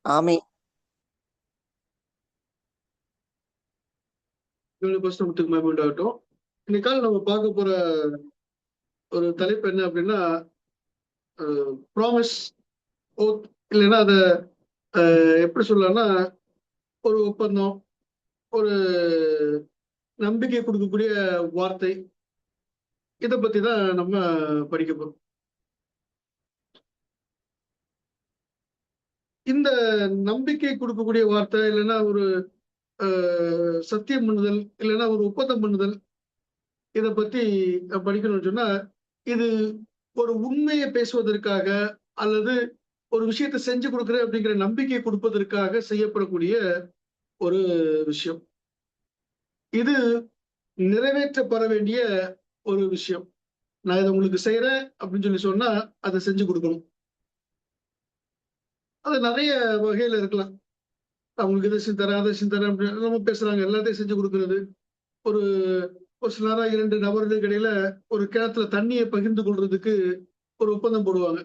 ஆமை. ஆகட்டும். இன்னைக்கால நம்ம பார்க்க போற ஒரு தலைப்பு என்ன அப்படின்னா, ப்ராமிஸ் ஓத், இல்லைன்னா அதை எப்படி சொல்லலாம்னா, ஒரு ஒப்பந்தம், ஒரு நம்பிக்கை கொடுக்கக்கூடிய வார்த்தை. இதை பத்தி தான் நம்ம படிக்க போறோம். இந்த நம்பிக்கை கொடுக்கக்கூடிய வார்த்தை, இல்லைன்னா ஒரு சத்தியம் பண்ணுதல், இல்லைன்னா ஒரு ஒப்பந்தம் பண்ணுதல், இதை பத்தி படிக்கணும்னு சொன்னா, இது ஒரு உண்மையை பேசுவதற்காக அல்லது ஒரு விஷயத்தை செஞ்சு கொடுக்குறேன் அப்படிங்கிற நம்பிக்கை கொடுப்பதற்காக செய்யப்படக்கூடிய ஒரு விஷயம். இது நிறைவேற்றப்பட வேண்டிய ஒரு விஷயம். நான் இதை உங்களுக்கு செய்யறேன் அப்படின்னு சொல்லி சொன்னா அதை செஞ்சு கொடுக்கணும். அது நிறைய வகையில இருக்கலாம். அவங்களுக்கு இதை செஞ்சு தரேன், அதை செஞ்சு தரேன் அப்படின்னு நம்ம பேசுறாங்க. எல்லாத்தையும் செஞ்சு கொடுக்கறது. ஒரு ஒரு சில நேரம் 2 நபர்களுக்கு இடையில ஒரு கிணத்துல தண்ணியை பகிர்ந்து கொள்றதுக்கு ஒரு ஒப்பந்தம் போடுவாங்க.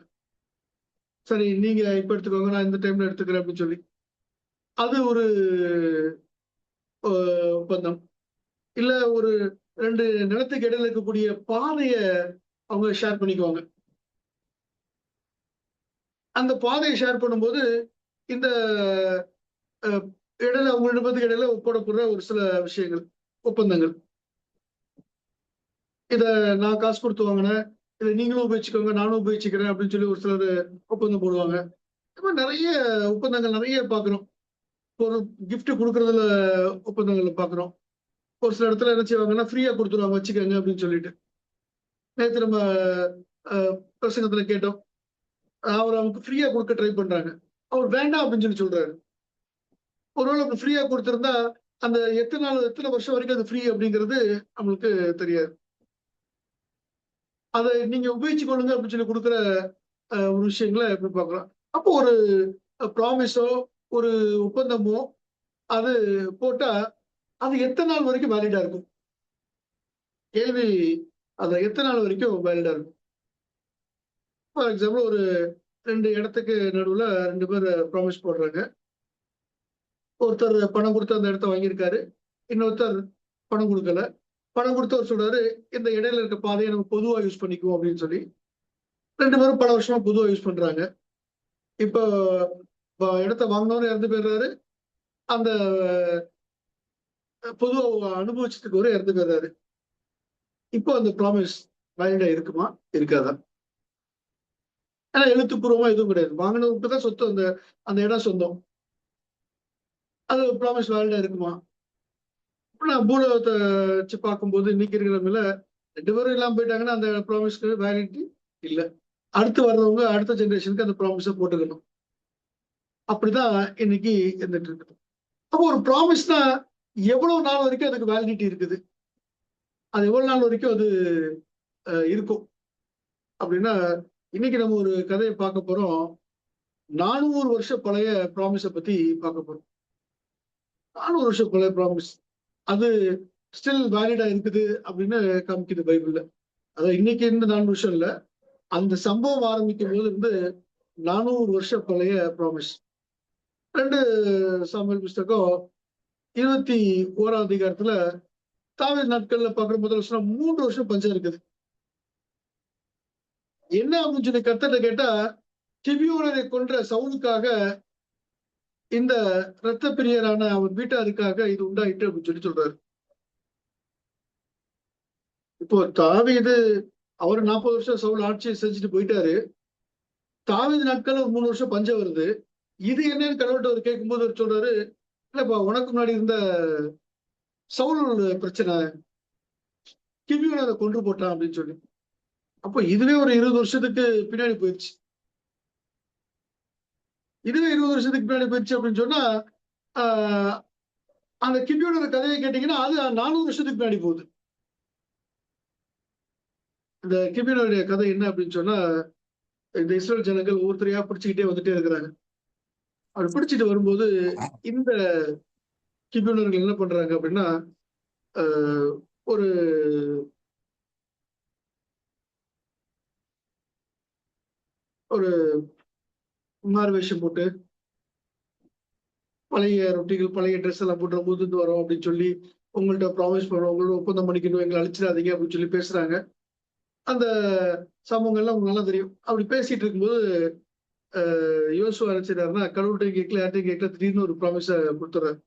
சரி, நீங்க இப்ப எடுத்துக்கோங்க, நான் இந்த டைம்ல எடுத்துக்கிறேன் அப்படின்னு சொல்லி. அது ஒரு ஒப்பந்தம். இல்ல ஒரு 2 நிலத்துக்கு இடையில இருக்கக்கூடிய பாதைய அவங்க ஷேர் பண்ணிக்குவாங்க. அந்த பாதையை ஷேர் பண்ணும்போது இந்த அஹ், இடையில அவங்க 2 பேத்துக்கு இடையில போடப்படுற ஒரு சில விஷயங்கள், ஒப்பந்தங்கள். இத நான் காசு கொடுத்து வாங்கினேன், இதை நீங்களும் உபயோகிச்சுக்கோங்க, நானும் உபயோகிச்சுக்கிறேன் அப்படின்னு சொல்லி ஒரு சிலர் ஒப்பந்தம் போடுவாங்க. இந்த மாதிரி நிறைய ஒப்பந்தங்கள் நிறைய பார்க்கிறோம். ஒரு gift கொடுக்கறதுல ஒப்பந்தங்களை பார்க்கிறோம். ஒரு சில இடத்துல என்ன செய்வாங்கன்னா ஃப்ரீயா கொடுத்துருவாங்க, வச்சுக்கோங்க அப்படின்னு சொல்லிட்டு. நேத்து நம்ம பிரசங்கத்துல கேட்டோம். அவர் அவனுக்கு ஃப்ரீயா கொடுக்க ட்ரை பண்றாங்க. அவர் வேண்டாம் அப்படின்னு சொல்லி சொல்றாரு. ஒருவேளை அப்படி ஃப்ரீயா கொடுத்திருந்தா அந்த எத்தனை நாள், எத்தனை வருஷம் வரைக்கும் அது ஃப்ரீ அப்படிங்கிறது நம்மளுக்கு தெரியாது. அதை நீங்க உபயோகிச்சுக்கொள்ளுங்க அப்படின்னு சொல்லி கொடுக்குற ஒரு விஷயங்களை எப்படி பார்க்கலாம். அப்போ ஒரு ப்ராமிஸோ ஒரு ஒப்பந்தமோ அது போட்டா அது எத்தனை நாள் வரைக்கும் வேலிடா இருக்கும்? கேள்வி. அது எத்தனை நாள் வரைக்கும் வேலிடா இருக்கும்? ஃபார் எக்ஸாம்பிள், ஒரு 2 இடத்துக்கு நடுவுல 2 பேர் ப்ராமிஸ் போடுறாங்க. ஒருத்தர் பணம் கொடுத்து அந்த இடத்த வாங்கியிருக்காரு. இன்னொருத்தர் பணம் கொடுக்கல. பணம் கொடுத்தவர் சொல்றாரு, இந்த இடையில இருக்க பாதையை நம்ம பொதுவா யூஸ் பண்ணிக்குவோம் அப்படின்னு சொல்லி 2 பேரும் பல வருஷமா பொதுவா யூஸ் பண்றாங்க. இப்போ இடத்த வாங்கினவரும் இறந்து போயிடுறாரு. அந்த பொதுவா அனுபவிச்சதுக்கு இறந்து போயிடுறாரு. இப்போ அந்த ப்ராமிஸ் வேலிடா இருக்குமா, இருக்காதா? ஏன்னா எழுத்துப்பூர்வமா எதுவும் கிடையாது. வாங்கினவருக்கு தான் சொத்து, அந்த அந்த இடம் சொந்தம். அது ப்ராமிஸ் வேலிடா இருக்குமா? நான் பூலோகத்தை வச்சு பார்க்கும்போது இன்னைக்கு இருக்கிற நிலைமையில 2 பேரும் இல்லாம போயிட்டாங்கன்னா அந்த ப்ராமிஸ்க்கு வேலிடிட்டி இல்ல. அடுத்து வர்றவங்க அடுத்த ஜெனரேஷனுக்கு அந்த ப்ராமிஸை போட்டுக்கணும். அப்படிதான் இன்னைக்கு இருந்துட்டு இருக்கு. அப்போ ஒரு ப்ராமிஸ்னா எவ்வளவு நாள் வரைக்கும் அதுக்கு வேலிடிட்டி இருக்குது? அது எவ்வளவு நாள் வரைக்கும் அது இருக்கும் அப்படின்னா, இன்னைக்கு நம்ம ஒரு கதையை பார்க்க போறோம். 400 வருஷம் பழைய ப்ராமிஸை பத்தி பார்க்க போறோம். 400 வருஷம் பழைய ப்ராமிஸ் அது ஸ்டில் வேலிடா இருக்குது அப்படின்னு காமிக்குது பைபிள்ல. அதாவது இன்னைக்கு இருந்து 4 வருஷம் இல்ல, அந்த சம்பவம் ஆரம்பிக்கும் போது இருந்து 400 வருஷம் பழைய ப்ராமிஸ். 2 சாமுவேல் புஸ்தகம் 21ஆம் அதிகாரத்துல தாவீது நாட்கள்ல பார்க்குற முதல் வருஷம் 3 வருஷம் பஞ்சம் இருக்குது. என்ன அப்படின்னு சொல்லி கர்த்தர்ட்ட கேட்டா, கிபியோனரை கொன்ற சவுலுக்காக இந்த இரத்த பிரியரான அவன் வீட்டாருக்காக இது உண்டாயிட்டு அப்படின்னு சொல்லி சொல்றாரு. இப்போ தாவீது அவர் 40 வருஷம் சவுல் ஆட்சியை செஞ்சுட்டு போயிட்டாரு. தாவீது நாட்கள்ல ஒரு 3 வருஷம் பஞ்சம் வருது. இது என்னன்னு கடவுள்கிட்ட அவர் கேட்கும்போது அவர் சொல்றாரு, இல்லப்பா, உனக்கு முன்னாடி இருந்த சவுல் பிரச்சனை, கிபியோனை அதை கொன்று போட்டான் அப்படின்னு சொல்லி. அப்போ இதுவே ஒரு 20 வருஷத்துக்கு பின்னாடி போயிடுச்சு. இதுவே 20 வருஷத்துக்கு பின்னாடி போயிடுச்சு அப்படின்னு சொன்னா, ஆஹ் அந்த கிபியோட கதையை கேட்டீங்கன்னா அது 400 வருஷத்துக்கு பின்னாடி போகுது. இந்த கிபியோனுடைய கதை என்ன அப்படின்னு சொன்னா, இந்த இஸ்ரேல் ஜனங்கள் ஒவ்வொருத்தரையா பிடிச்சுக்கிட்டே வந்துட்டே இருக்கிறாங்க. அப்படி பிடிச்சிட்டு வரும்போது இந்த கிபியோனர்கள் என்ன பண்றாங்க அப்படின்னா, ஆஹ் ஒரு ஒரு மாறு வேஷம் போட்டு பழைய ரொட்டிகள், பழைய ட்ரெஸ் எல்லாம் போட்டு முதிர்ந்து வரோம் அப்படின்னு சொல்லி உங்கள்ட்ட ப்ராமிஸ் பண்றோம், உங்களோட ஒப்பந்தம் பண்ணிக்கணும், எங்களை அழிச்சிடாதீங்க அப்படின்னு சொல்லி பேசுறாங்க. அந்த சம்பவங்கள்லாம் உங்களுக்கு நல்லா தெரியும். அப்படி பேசிட்டு இருக்கும்போது யோசுவா என்ன செய்றாருன்னா, கடவுள்கிட்ட கேட்கல, யார்ட்டையும் கேட்கல, திடீர்னு ஒரு ப்ராமிஸ குடுத்துறாரு.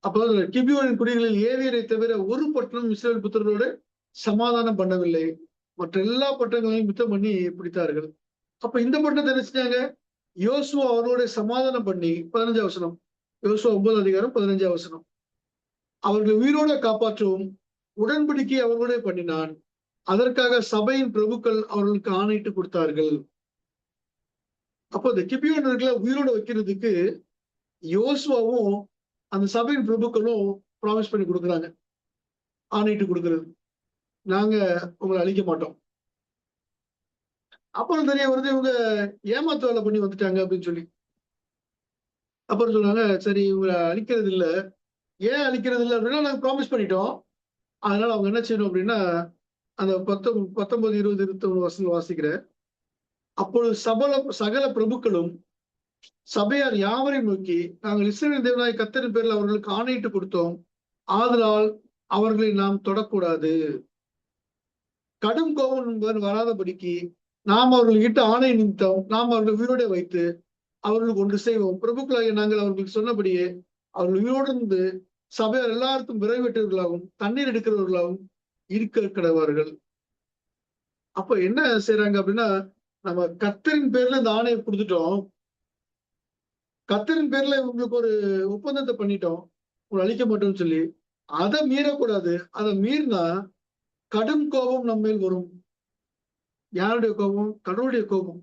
அப்போ கிபியோனின் குடிகளில் ஏவியரை தவிர ஒரு பட்டணம் இஸ்ரவேல் புத்திரரோடு சமாதானம் பண்ணவில்லை. மற்ற எல்லா பட்டணங்களையும் யுத்தம் பண்ணி பிடித்தார்கள். அப்ப இந்த பட்டணத்தை என்ன செஞ்சாங்க? யோசுவா அவரோட சமாதானம் பண்ணி 15ஆம் வசனம். யோசுவா 9 அதிகாரம் 15ஆம் வசனம். அவர்களை உயிரோட காப்பாற்றவும் உடன்படிக்கை அவர்களோட பண்ணினான். அதற்காக சபையின் பிரபுக்கள் அவர்களுக்கு ஆணையிட்டு கொடுத்தார்கள். அப்போ இந்த கிபியோனர்களை உயிரோட வைக்கிறதுக்கு யோசுவாவும் அந்த சபையின் பிரபுக்களும் ப்ராமிஸ் பண்ணி கொடுக்குறாங்க. ஆணையிட்டு கொடுக்கிறது. நாங்க உங்களை அழிக்க மாட்டோம். அப்புறம் தெரிய வருது இவங்க ஏமாத்து வேலை பண்ணி வந்துட்டாங்க அப்படின்னு சொல்லி. அப்புறம் சொன்னாங்க, சரி இவங்களை அழிக்கிறது இல்ல. ஏன் அழிக்கிறது இல்லை அப்படின்னா நாங்க ப்ராமிஸ் பண்ணிட்டோம். அதனால அவங்க என்ன செய்யணும் அப்படின்னா, அந்த 19, 20, 21 வசனம் வாசிக்கிறேன். அப்பொழுது சகல பிரபுக்களும் சபையார் யாவரையும் நோக்கி, நாங்கள் இஸ்ரவேல் தேவனாகிய கர்த்தரின் பேரில் அவர்களுக்கு ஆணையிட்டு கொடுத்தோம். ஆதலால் அவர்களை நாம் தொடக்கூடாது. கடும் கோபம் வராதபடிக்கு நாம் அவர்கள்கிட்ட ஆணை நிமித்தம் நாம் அவர்களை உயிரோட வைத்து அவர்களுக்கு ஒன்று செய்வோம். பிரபுக்களாகிய நாங்கள் அவர்களுக்கு சொன்னபடியே அவர்கள் உயிரோடு இருந்து சபையார் எல்லாருக்கும் விரைவெற்றவர்களாகவும் தண்ணீர் எடுக்கிறவர்களாகவும் இருக்க கிடவார்கள். அப்ப என்ன செய்யறாங்க அப்படின்னா, நம்ம கர்த்தரின் பேர்ல இந்த ஆணையை கொடுத்துட்டோம். கர்த்தரின் பேர்ல இவங்களுக்கு ஒரு ஒப்பந்தத்தை பண்ணிட்டோம், உங்களை அழிக்க மாட்டோம்னு சொல்லி. அதை மீறக்கூடாது. அதை மீறினா கடும் கோபம் நம்ம மேல் வரும். யாருடைய கோபம்? கடவுளுடைய கோபம்.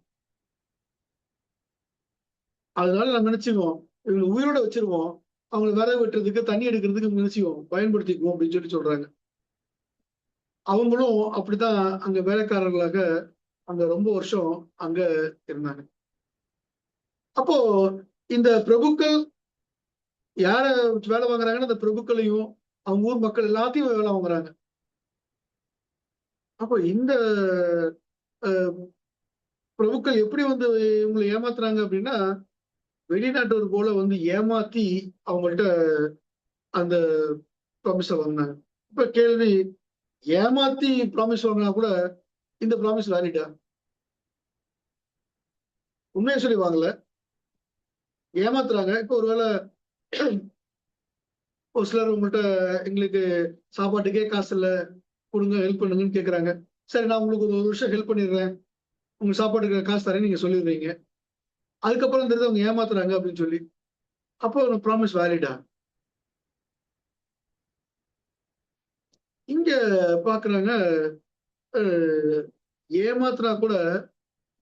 அதனால நம்ம நினைச்சுக்குவோம், இவங்களை உயிரோட வச்சிருவோம், அவங்களை விரை வெட்டுறதுக்கு தண்ணி எடுக்கிறதுக்கு நினைச்சுக்குவோம், பயன்படுத்திக்குவோம் அப்படின்னு சொல்லி சொல்றாங்க. அவங்களும் அப்படித்தான் அங்க வேலைக்காரர்களாக அங்க ரொம்ப வருஷம் அங்க இருந்தாங்க. அப்போ இந்த பிரபுக்கள் யார வேலை வாங்குறாங்கன்னா, அந்த பிரபுக்களையும் அவங்க ஊர் மக்கள் எல்லாத்தையும் வேலை வாங்குறாங்க. அப்போ இந்த பிரபுக்கள் எப்படி வந்து இவங்களை ஏமாத்துறாங்க அப்படின்னா, வெளிநாட்டவர் போல வந்து ஏமாத்தி அவங்கள்ட்ட அந்த ப்ராமிஸ வாங்கினாங்க. இப்ப கேள்வி, ஏமாத்தி ப்ராமிஸ் வாங்கினா கூட இந்த ப்ராமிஸ் வேலிடா? உண்மையை சொல்லி வாங்கல, ஏமாத்துறாங்க. இப்ப ஒருவேளை ஒரு சிலர் உங்கள்கிட்ட எங்களுக்கு சாப்பாட்டுக்கே காசு இல்ல, கொடுங்க, ஹெல்ப் பண்ணுங்கன்னு கேக்குறாங்க. சரி, நான் உங்களுக்கு ஒரு வருஷம் ஹெல்ப் பண்ணிடுறேன், உங்க சாப்பாட்டுக்கு காசு தரேன் நீங்க சொல்லிடுறீங்க. அதுக்கப்புறம் தெரியுது அவங்க ஏமாத்துறாங்க அப்படின்னு சொல்லி. அப்போ ப்ராமிஸ் வேலிடா? இங்க பாக்குறாங்க, ஏமாத்துனா கூட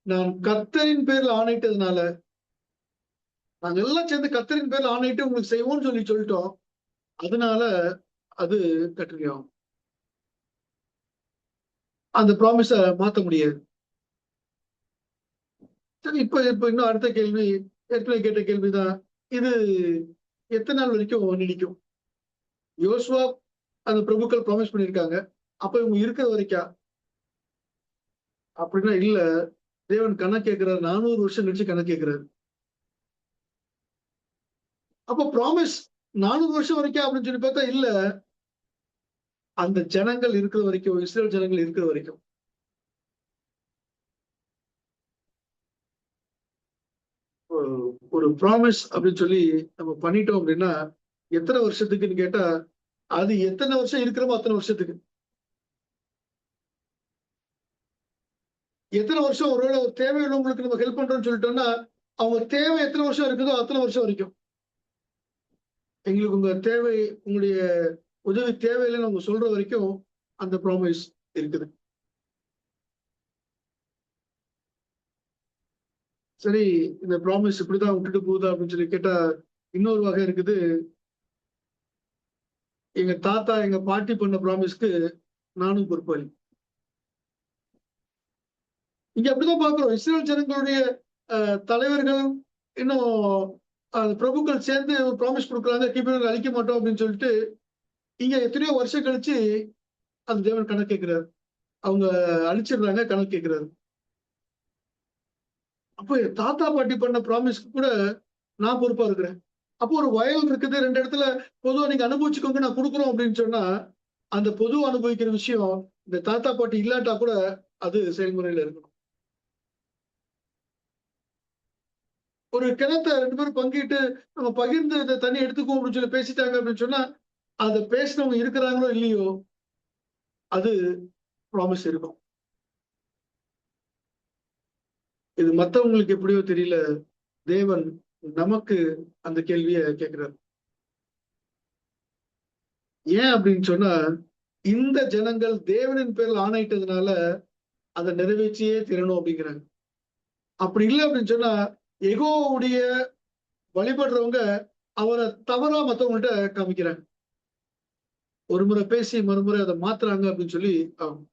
நான் கர்த்தரின் பேர்ல ஆணையிட்டதுனால, நாங்க எல்லாம் சேர்ந்து கர்த்தரின் பேர்ல ஆணையிட்டு உங்களுக்கு செய்வோம்னு சொல்லிட்டோம், அதனால அது கட்டுரையாகும். அந்த ப்ராமிஸ மாத்த முடியாது. சரி, இப்ப இப்ப இன்னும் அடுத்த கேள்வி, ஏற்கனவே கேட்ட கேள்விதான். இது எத்தனை நாள் வரைக்கும் நீடிக்கும்? யோசுவா அந்த பிரபுக்கள் ப்ராமிஸ் பண்ணியிருக்காங்க, அப்ப இவங்க இருக்கிற வரைக்கும் அப்படின்னா இல்ல. தேவன் கணக்கு கேட்கிறாரு, 400 வருஷம் கழிச்சு கணக்கு கேட்கிறாரு. அப்ப ப்ராமிஸ் 400 வருஷம் வரைக்கும் அப்படின்னு சொல்லி பார்த்தா இல்ல, அந்த ஜனங்கள் இருக்கிற வரைக்கும், இஸ்ரேல் ஜனங்கள் இருக்கிற வரைக்கும். ஒரு ப்ராமிஸ் அப்படின்னு சொல்லி நம்ம பண்ணிட்டோம் அப்படின்னா எத்தனை வருஷத்துக்குன்னு கேட்டா, அது எத்தனை வருஷம் இருக்கிறோமோ அத்தனை வருஷத்துக்கு. எத்தனை வருஷம் ஒருவேளை ஒரு தேவையுள்ளவங்களுக்கு நம்ம ஹெல்ப் பண்றோம்னு சொல்லிட்டோம்னா, அவங்க தேவை எத்தனை வருஷம் இருக்குதோ அத்தனை வருஷம் வரைக்கும். எங்களுக்கு உங்க தேவை, உங்களுடைய உதவி தேவையில்லைன்னு அவங்க சொல்ற வரைக்கும் அந்த ப்ராமிஸ் இருக்குது. சரி, இந்த ப்ராமிஸ் இப்படிதான் விட்டுட்டு போகுதா அப்படின்னு சொல்லி கேட்டா, இன்னொரு வகை இருக்குது. எங்க தாத்தா எங்க பாட்டி பண்ண ப்ராமிஸ்க்கு நானும் பொறுப்பாளி. இங்க அப்படிதான் பாக்குறோம். இஸ்ரேல் ஜனங்களுடைய தலைவர்கள் இன்னும் பிரபுக்கள் சேர்ந்து ப்ராமிஸ் கொடுக்குறாங்க, கிபியோனை அழிக்க மாட்டோம் அப்படின்னு சொல்லிட்டு, இங்க எத்தனையோ வருஷம் கழிச்சு அந்த தேவன் கணக்கு கேட்கிறாரு. அவங்க அழிச்சிடுறாங்க, கணக்கு கேட்கிறாரு. அப்போ தாத்தா பாட்டி பண்ண ப்ராமிஸ்க்கு கூட நான் பொறுப்பா இருக்கிறேன். அப்போ ஒரு வயல் இருக்குது, 2 இடத்துல பொதுவா நீங்க அனுபவிச்சுக்கோங்க, நான் குடுக்குறோம் அப்படின்னு சொன்னா, அந்த பொது அனுபவிக்கிற விஷயம் இந்த தாத்தா பாட்டி இல்லாட்டா கூட அது செயல்முறையில இருக்கணும். ஒரு கிணத்த 2 பேரும் பங்கிட்டு நம்ம பகிர்ந்து இந்த தண்ணி எடுத்துக்குவோம் அப்படின்னு சொல்லி பேசிட்டாங்க அப்படின்னு சொன்னா, அத பேசினவங்க இருக்கிறாங்களோ இல்லையோ, அது ப்ராமிஸ் இருக்கும். இது மத்தவங்களுக்கு எப்படியோ தெரியல. தேவன் நமக்கு அந்த கேள்விய கேட்கிறார். ஏன் அப்படின்னு சொன்னா, இந்த ஜனங்கள் தேவனின் பேர்ல ஆணையிட்டதுனால அத நிறைவேற்றியே தீரணும் அப்படிங்கிறாங்க. அப்படி இல்ல அப்படின்னு சொன்னா, யெகோவாவுடைய வழிபடுறவங்க அவர தவறா மத்தவங்கள்ட்ட காமிக்கிறாங்க. ஒரு முறை பேசி மறுமுறை அத மாத்துறாங்க அப்படின்னு சொல்லி ஆகும்.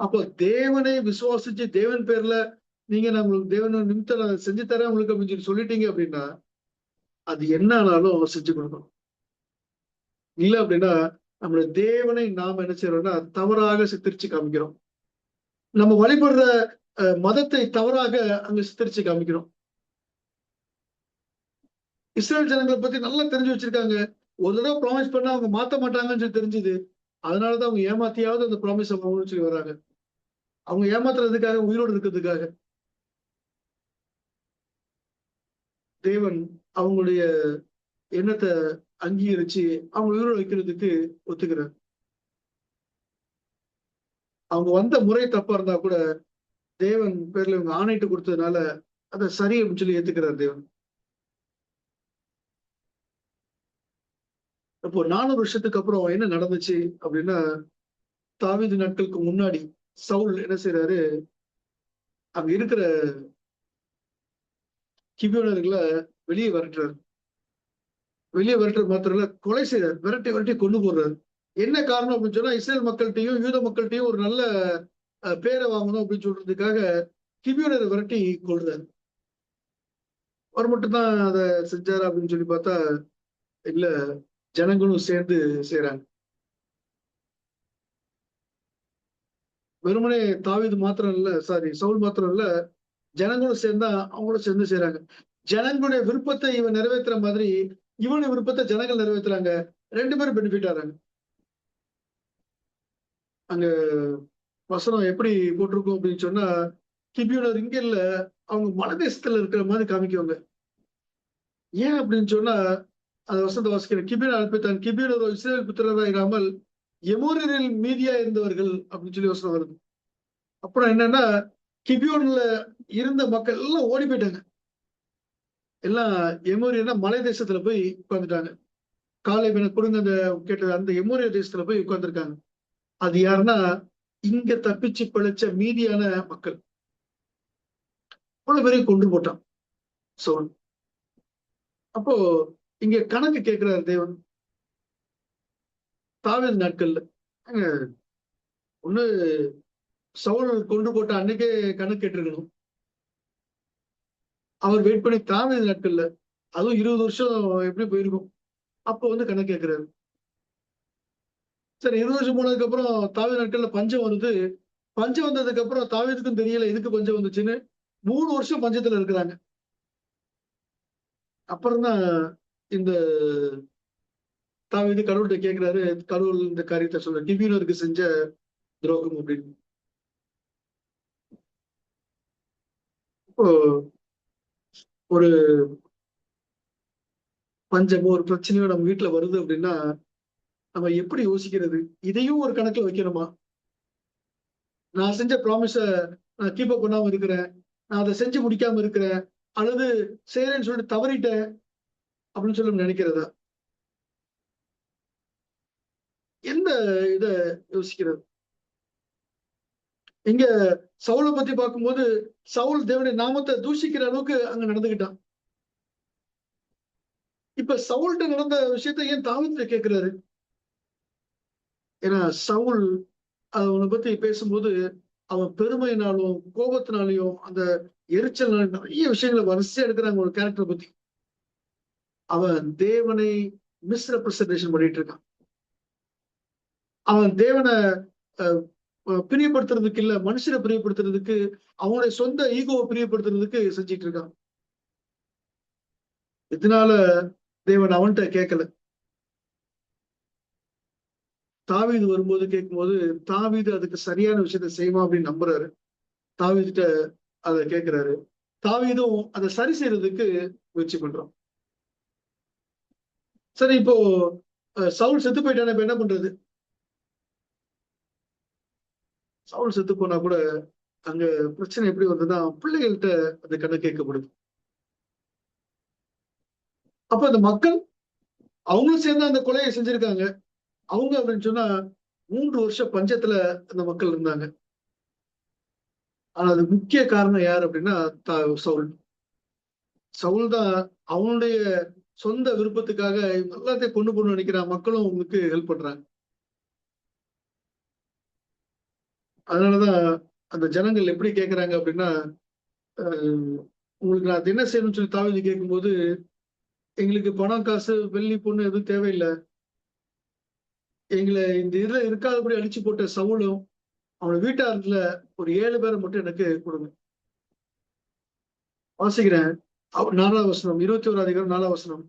அப்போ தேவனை விசுவாசிச்சு தேவன் பேர்ல நீங்க நான் உங்களுக்கு தேவன் நிமித்தம் நான் செஞ்சு தரேன் உங்களுக்கு அப்படின்னு சொல்லி சொல்லிட்டீங்க அப்படின்னா, அது என்ன ஆனாலும் செஞ்சு கொடுக்கணும். இல்ல அப்படின்னா, நம்முடைய தேவனை நாம என்ன செய்றோம்னா, தவறாக சித்தரிச்சு காமிக்கிறோம். நம்ம வழிபடுற மதத்தை தவறாக அங்க சித்தரிச்சு காமிக்கிறோம். இஸ்ரேல் ஜனங்கள பத்தி நல்லா தெரிஞ்சு வச்சிருக்காங்க. ஒரு தடவ ப்ராமிஸ் பண்ணா அவங்க மாத்த மாட்டாங்கன்னு சொல்லி தெரிஞ்சுது. அதனாலதான் அவங்க ஏமாத்தியாவது அந்த ப்ராமிஸ சொல்லி வராங்க. அவங்க ஏமாத்துறதுக்காக, உயிரோடு இருக்கிறதுக்காக. தேவன் அவங்களுடைய எண்ணத்த அங்கீகரிச்சு, அவங்க உயிரோட வைக்கிறதுக்கு ஒத்துக்கிறார். அவங்க வந்த முறை தப்பா இருந்தா கூட, தேவன் பேர்ல இவங்க ஆணையிட்டு குடுத்ததுனால, அத சரி அப்படின்னு சொல்லி ஏத்துக்கிறார் தேவன். அப்போ 400 வருஷத்துக்கு அப்புறம் என்ன நடந்துச்சு அப்படின்னா, தாவீது நாட்களுக்கு முன்னாடி சவுல் என்ன செய்றாரு, அங்க இருக்கிற கிபியோனர்கள வெளிய விரட்டுறாரு. வெளிய விரட்டுறது மாத்திரம் இல்ல, கொலை செய்றாரு. விரட்டி விரட்டி கொன்னு போடுறாரு. என்ன காரணம் அப்படின்னு சொன்னா, இஸ்ரேல் மக்கள்ட்டயும், யூத மக்கள்ட்டயும் ஒரு நல்ல பேர வாங்கணும் அப்படின்னு சொல்றதுக்காக கிபியோனர விரட்டி கொல்றாரு. அவர் மட்டும் தான் அத செஞ்சாரா அப்படின்னு சொல்லி பார்த்தா, இல்ல ஜனங்களும் சேர்ந்து செய்றாங்க. வெறுமனே தாவீது மாத்திரம் இல்ல, சவுல் மாத்திரம் இல்ல, ஜனங்களும் சேர்ந்தா அவங்களும் சேர்ந்து செய்றாங்க. ஜனங்களுடைய விருப்பத்தை இவன் நிறைவேத்துற மாதிரி, இவனுடைய விருப்பத்த ஜனங்கள் நிறைவேத்துறாங்க. 2 பேரும் பெனிஃபிட் ஆறாங்க. அங்க வசனம் எப்படி போட்டிருக்கும் அப்படின்னு சொன்னா, கிபியோனர் இங்க இல்ல, அவங்க மலைதேசத்துல இருக்கிற மாதிரி காமிக்குவாங்க. ஏன் அப்படின்னு சொன்னா, அந்த வசனத்த வாசிக்கிறேன். கிபியோன் அழைப்பித்தான். கிபியோனரோ இஸ்ரவேல் புத்திரராயிராமல் எமோரியரில் மீதியா இருந்தவர்கள் அப்படின்னு சொல்லி வசனம் வருது. அப்புறம் என்னன்னா, கிபியோன்ல இருந்த மக்கள் எல்லாம் ஓடி போயிட்டாங்க. எல்லாம் எமோரியன்னா மலை தேசத்துல போய் உட்கார்ந்துட்டாங்க. காலேப் எனக்கு கொடுங்க அந்த கேட்டது அந்த எமோரிய தேசத்துல போய் உட்கார்ந்துருக்காங்க. அது யாருன்னா, இங்க தப்பிச்சு பிழைச்ச மீதியான மக்கள். அவ்வளவு பேரையும் கொன்று போட்டான் சவுல். அப்போ இங்க கணக்கு கேட்கிறார் தேவன். தாவீது நாட்கள்ல. ஏங்க, ஒண்ணு சவுல் கொன்று போட்ட அன்னைக்கே கணக்கு கேட்டிருக்கணும். அவர் வெயிட் பண்ணி தாவீது நாட்கள்ல, அதுவும் 20 வருஷம் எப்படி போயிருக்கும். அப்போ வந்து கணக்கு கேட்கிறாரு. சரி 20 வருஷம் போனதுக்கு அப்புறம் தாவீது நாட்கள்ல பஞ்சம் வருது. பஞ்சம் வந்ததுக்கு அப்புறம் தாவீதுக்கும் தெரியல எதுக்கு பஞ்சம் வந்துச்சுன்னு. 3 வருஷம் பஞ்சத்துல இருக்கிறாங்க. அப்புறம் தான் இந்த தாவீது கடவுள்ட்ட கேட்கிறாரு. கடவுள் இந்த காரியத்தை சொல்ற கிபியோனருக்கு செஞ்ச துரோகம் அப்படின்னு. இப்போ ஒரு பஞ்சமோ ஒரு பிரச்சனையோ நம்ம வீட்டுல வருது அப்படின்னா நம்ம எப்படி யோசிக்கிறது? இதையும் ஒரு கணக்குல வைக்கணுமா? நான் செஞ்ச ப்ராமிஸ நான் கீப் அப் பண்ணாம இருக்கிறேன். நான் அதை செஞ்சு முடிக்காம இருக்கிறேன். அல்லது செய்யறேன்னு சொல்லிட்டு தவறிட்டேன் அப்படின்னு சொல்லி நினைக்கிறதா? எந்த இத யோசிக்கிறது? இங்க சவுல பத்தி பார்க்கும்போது சவுல் தேவனுடைய நாமத்தை தூஷிக்கிற அளவுக்கு அங்க நடந்துகிட்டான். இப்ப சவுல்ட்ட நடந்த விஷயத்தை ஏன் தாவீது கேட்கிறாரு? ஏன்னா சவுல் அவனை பத்தி பேசும்போது அவன் பெருமையினாலும் கோபத்தினாலையும் அந்த எரிச்சல்னாலும் நிறைய விஷயங்களை வரிசையா எடுக்கிறாங்க ஒரு கேரக்டரை பத்தி. அவன் தேவனை மிஸ்ரெப்ரசன்டேஷன் பண்ணிட்டு இருக்கான். அவன் தேவனை அஹ், பிரியப்படுத்துறதுக்கு இல்ல, மனுஷனை பிரியப்படுத்துறதுக்கு, அவனுடைய சொந்த ஈகோவை பிரியப்படுத்துறதுக்கு செஞ்சிட்டு இருக்கான். இதனால தேவன் அவன்கிட்ட கேட்கல. தாவீது வரும்போது கேட்கும்போது தாவீது அதுக்கு சரியான விஷயத்த செய்வான் அப்படின்னு நம்புறாரு. தாவீதுட்ட அதை கேட்கிறாரு. தாவீதும் அதை சரி செய்யறதுக்கு முயற்சி பண்றான். சரி, இப்போ சவுல் செத்து போயிட்டான, இப்ப என்ன பண்றது? சவுல் செத்து போனா கூட அங்க பிரச்சனை எப்படி வந்ததுன்னா, பிள்ளைகள்கிட்ட அந்த கதை கேட்கப்படுது. அப்ப அந்த மக்கள் அவங்களும் சேர்ந்து அந்த கொலையை செஞ்சிருக்காங்க. அவங்க அப்படின்னு சொன்னா 3 வருஷம் பஞ்சத்துல அந்த மக்கள் இருந்தாங்க. ஆனா அது முக்கிய காரணம் யார் அப்படின்னா சவுல். சவுல் தான் அவனுடைய சொந்த விருப்பத்துக்காக எல்லாத்தையும் கொண்டு போகணும்னு நினைக்கிறான். மக்களும் அவங்களுக்கு ஹெல்ப் பண்றாங்க. அதனாலதான் அந்த ஜனங்கள் எப்படி கேட்கறாங்க அப்படின்னா, உங்களுக்கு நான் என்ன செய்யணும்னு சொல்லி தாவீது கேட்கும்போது, எங்களுக்கு பணம், காசு, வெள்ளி, பொண்ணு எதுவும் தேவையில்லை. எங்களை இந்த இதுல இருக்காதபடி அழிச்சு போட்ட சவுலும் அவன வீட்டார்ல ஒரு 7 பேரை மட்டும் எனக்கு கொடுங்க. வாசிக்கிறேன். 4ஆம் வசனம், 21 அதிகாரம் 4ஆம் வசனம்.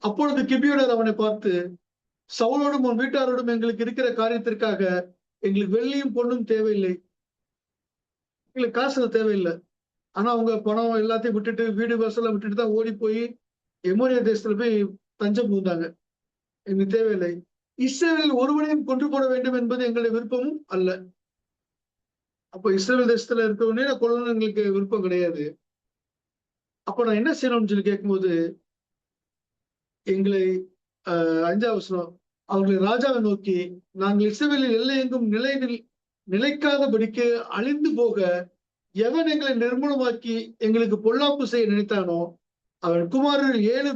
அப்பொழுது கிபியோனர் அவனை பார்த்து, சவுலோடும் உன் வீட்டாரோடும் எங்களுக்கு இருக்கிற காரியத்திற்காக எங்களுக்கு வெள்ளியும் பொண்ணும் தேவையில்லை, எங்களுக்கு காசு தேவையில்லை. ஆனா அவங்க பணம் எல்லாத்தையும் விட்டுட்டு வீடு வாசல விட்டுட்டு தான் ஓடி போய் எமோரிய தேசத்துல போய் தஞ்சம் புகுந்தாங்க. எங்களுக்கு தேவையில்லை. இஸ்ரவேல் ஒருவனையும் கொண்டு போட வேண்டும் என்பது எங்களுடைய விருப்பமும் அல்ல. அப்ப இஸ்ரேல் தேசத்துல இருக்கவனே கொல்லணும் எங்களுக்கு விருப்பம் கிடையாது. அப்ப நான் என்ன செய்யணும்னு சொல்லி கேட்கும்போது, எங்களை 5ஆம் வசனம், அவர்களை ராஜாவை நோக்கி, நாங்கள் இஸ்ரவேலில் எல்லையெங்கும் நிலைக்காதபடிக்கு அழிந்து போக எவன் எங்களை நிர்மூலமாக்கி எங்களுக்கு பொல்லாப்பு செய்ய நினைத்தானோ அவன் குமாரர்கள் 7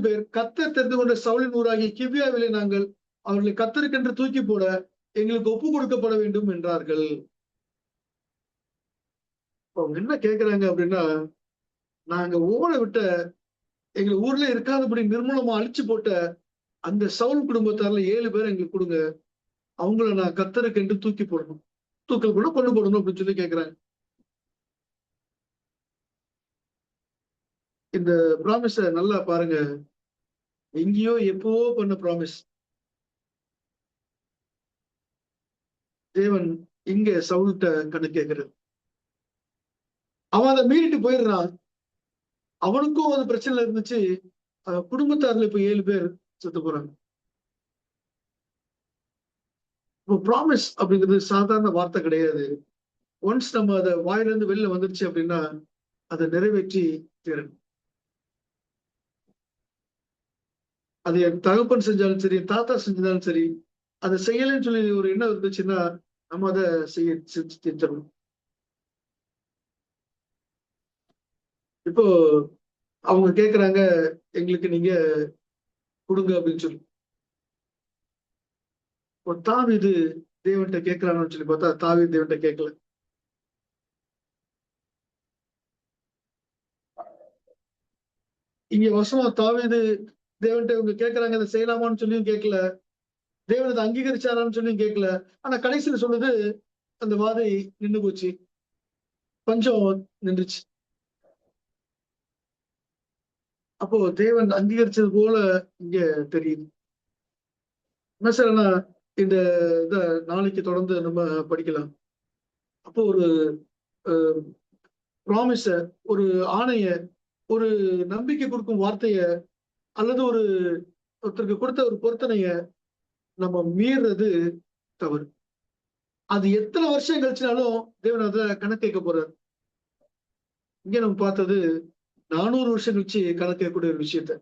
பேர் கர்த்தர் தெரிந்து கொண்ட சவுலின் ஊராகிய கிபியாவிலே நாங்கள் அவர்களை கர்த்தருக்கென்று தூக்கி போட எங்களுக்கு ஒப்பு கொடுக்கப்பட வேண்டும் என்றார்கள். அவங்க என்ன கேட்கிறாங்க அப்படின்னா, நாங்க ஓட விட்ட எங்க ஊர்ல இருக்காதபடி நிர்மூலமா அழிச்சு போட்ட அந்த சவுல் குடும்பத்தார்ல 7 பேர் எங்களுக்கு கொடுங்க. அவங்கள நான் கர்த்தருக்கென்று தூக்கி போடணும், தூக்கல் கூட கொண்டு போடணும் அப்படின்னு சொல்லி கேட்கிறாங்க. இந்த ப்ராமிஸ நல்லா பாருங்க. எங்கேயோ எப்பவோ பண்ண ப்ராமிஸ். தேவன் இங்க சவுல்கிட்ட கணக்கு கேட்கிறது. அவன் அதை மீறிட்டு போயிடுறான். அவனுக்கும் அது பிரச்சனை இருந்துச்சு. குடும்பத்தார்ல இப்ப 7 பேர் செத்து போறாங்க. இப்போ ப்ராமிஸ் அப்படிங்கிறது சாதாரண வார்த்தை கிடையாது. ஒன்ஸ் நம்ம அதை வாயிலிருந்து வெளில வந்துருச்சு அப்படின்னா அதை நிறைவேற்றி தீரணும். அது என் தகப்பன் செஞ்சாலும் சரி, தாத்தா செஞ்சாலும் சரி, அதை செய்யலன்னு சொல்லி ஒரு எண்ணம் இருந்துச்சுன்னா நம்ம அதை செஞ்சு தீர்த்தணும். இப்போ அவங்க கேக்குறாங்க, எங்களுக்கு நீங்க கொடுங்க அப்படின்னு சொல்லி. இப்போ தாவீது தேவன்கிட்ட கேட்கிறான்னு சொல்லி பார்த்தா தாவீது தேவன்கிட்ட கேட்கல. இங்க வசமா தாவீது தேவன்கிட்ட இவங்க கேட்கறாங்க இதை செய்யலாமான்னு சொல்லியும் கேட்கல, தேவன் அதை அங்கீகரிச்சாரான்னு சொல்லியும் கேட்கல. ஆனா கடைசியில சொல்லுது அந்த வாதை நின்று போச்சு, பஞ்சம் நின்றுச்சு. அப்போ தேவன் அங்கீகரிச்சது போல இங்க தெரியுது. என்ன சார்னா இந்த இத நாளைக்கு தொடர்ந்து நம்ம படிக்கலாம். அப்போ ஒரு ப்ராமிஸ, ஒரு ஆணைய, ஒரு நம்பிக்கை கொடுக்கும் வார்த்தைய, அல்லது ஒருத்தருக்கு கொடுத்த ஒரு பொருத்தனைய நம்ம மீறது தவறு. அது எத்தனை வருஷம் கழிச்சினாலும் தேவன் அதுல கணக்கு கேட்க போறாரு. இங்க நம்ம பார்த்தது 400 வருஷம் கழிச்சு கணக்கு கேட்கக்கூடிய ஒரு விஷயத்த.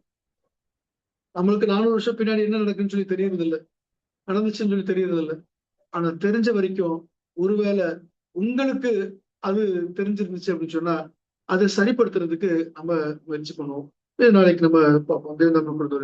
நம்மளுக்கு 400 வருஷம் பின்னாடி என்ன நடக்குன்னு சொல்லி தெரியறது இல்லை, நடந்துச்சுன்னு சொல்லி தெரியறது இல்லை. ஆனா தெரிஞ்ச வரைக்கும் ஒருவேளை உங்களுக்கு அது தெரிஞ்சிருந்துச்சு அப்படின்னு சொன்னா அதை சரிப்படுத்துறதுக்கு நம்ம முயற்சி பண்ணுவோம். நாளைக்கு நம்ம பார்ப்போம். தேவன் நம்ம கொடுத்த